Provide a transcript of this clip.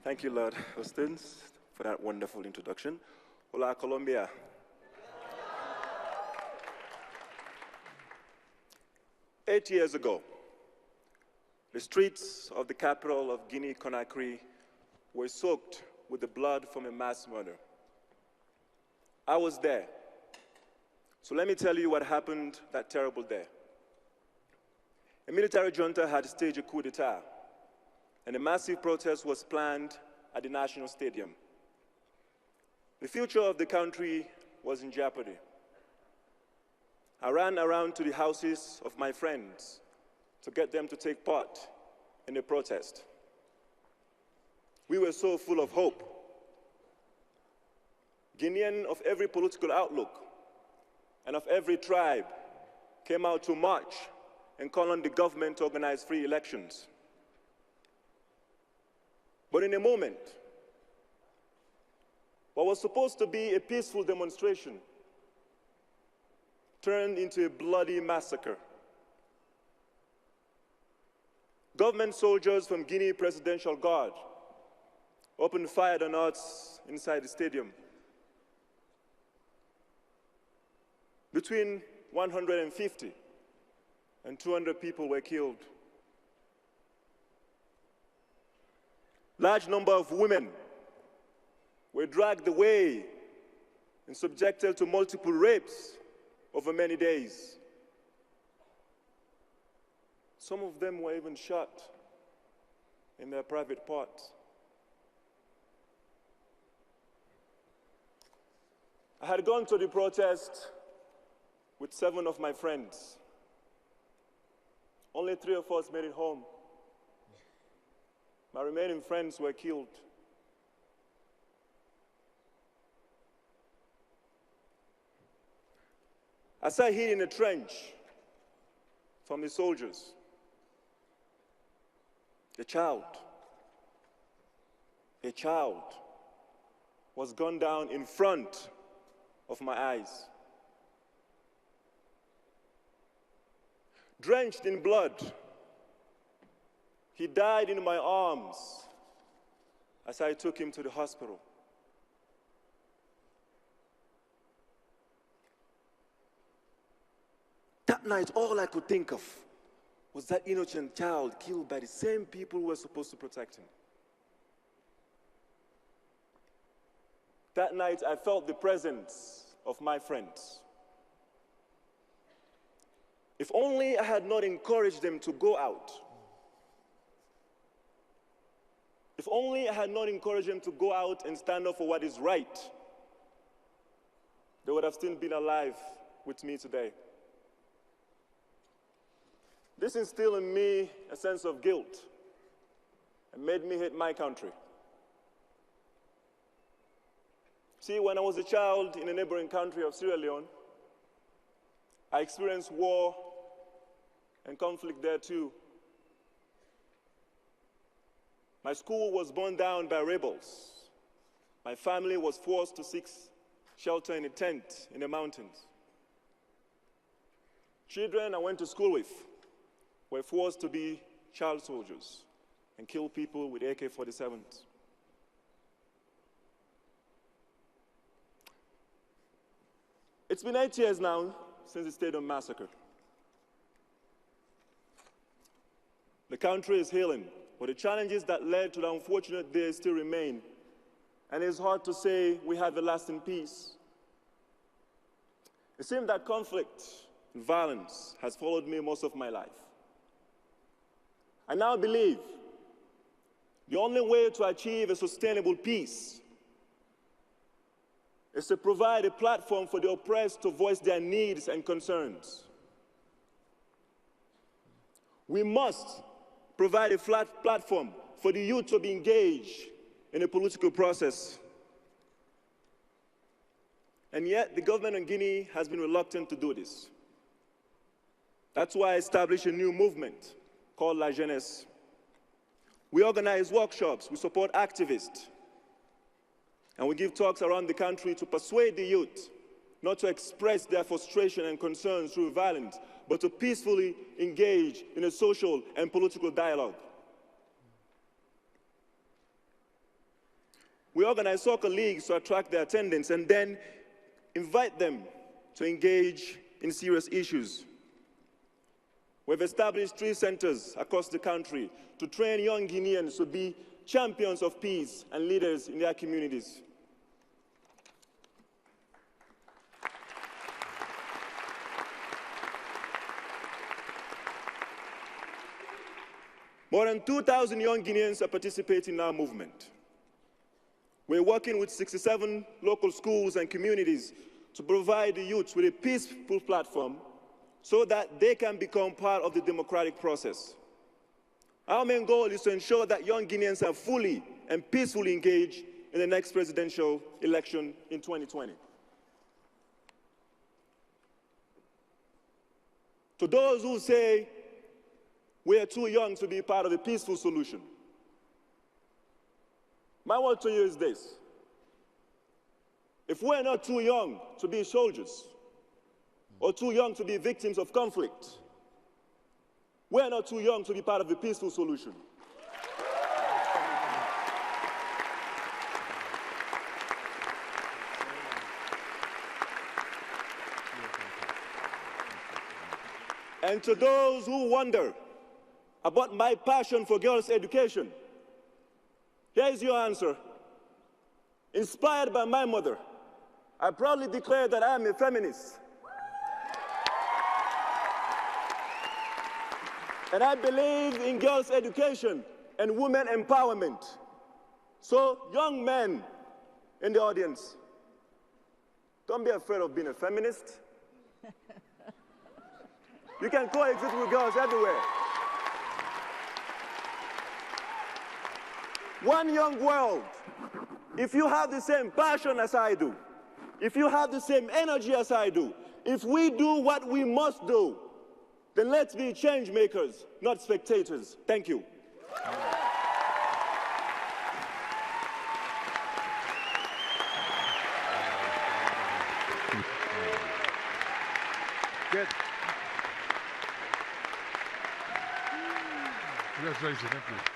Thank you, Lord Austin, for that wonderful introduction. Hola, Colombia. 8 years ago, the streets of the capital of Guinea-Conakry were soaked with the blood from a mass murder. I was there. So let me tell you what happened that terrible day. A military junta had staged a coup d'etat, and a massive protest was planned at the National Stadium. The future of the country was in jeopardy. I ran around to the houses of my friends to get them to take part in the protest. We were so full of hope. Guineans of every political outlook and of every tribe came out to march and call on the government to organize free elections. But in a moment, what was supposed to be a peaceful demonstration turned into a bloody massacre. Government soldiers from Guinea Presidential Guard opened fire on us inside the stadium. Between 150 and 200 people were killed. Large number of women were dragged away and subjected to multiple rapes over many days. Some of them were even shot in their private parts. I had gone to the protest with 7 of my friends. Only 3 of us made it home. My remaining friends were killed. I sat hid in a trench from the soldiers. A child was gunned down in front of my eyes. Drenched in blood, he died in my arms as I took him to the hospital. That night, all I could think of was that innocent child killed by the same people who were supposed to protect him. That night, I felt the presence of my friends. If only I had not encouraged them to go out. If only I had not encouraged them to go out and stand up for what is right, they would have still been alive with me today. This instilled in me a sense of guilt and made me hate my country. See, when I was a child in a neighboring country of Sierra Leone, I experienced war and conflict there too. My school was burned down by rebels. My family was forced to seek shelter in a tent in the mountains. Children I went to school with were forced to be child soldiers and kill people with AK-47s. It's been 8 years now since the stadium massacre. The country is healing, but the challenges that led to the unfortunate day still remain, and it's hard to say we have a lasting peace. It seems that conflict and violence has followed me most of my life. I now believe the only way to achieve a sustainable peace is to provide a platform for the oppressed to voice their needs and concerns. We must provide a flat platform for the youth to be engaged in a political process. And yet, the government of Guinea has been reluctant to do this. That's why I established a new movement called La Jeunesse. We organize workshops, we support activists, and we give talks around the country to persuade the youth not to express their frustration and concerns through violence, but to peacefully engage in a social and political dialogue. We organize soccer leagues to attract their attendance and then invite them to engage in serious issues. We've established 3 centers across the country to train young Guineans to be champions of peace and leaders in their communities. More than 2,000 young Guineans are participating in our movement. We're working with 67 local schools and communities to provide the youth with a peaceful platform so that they can become part of the democratic process. Our main goal is to ensure that young Guineans are fully and peacefully engaged in the next presidential election in 2020. To those who say we are too young to be part of a peaceful solution, my word to you is this: if we're not too young to be soldiers or too young to be victims of conflict, we're not too young to be part of a peaceful solution. And to those who wonder about my passion for girls' education, here's your answer. Inspired by my mother, I proudly declare that I am a feminist. And I believe in girls' education and women empowerment. So, young men in the audience, don't be afraid of being a feminist. You can coexist with girls everywhere. One young world. If you have the same passion as I do, if you have the same energy as I do, if we do what we must do, then let's be change makers, not spectators. Thank you. Good. Congratulations. Thank you.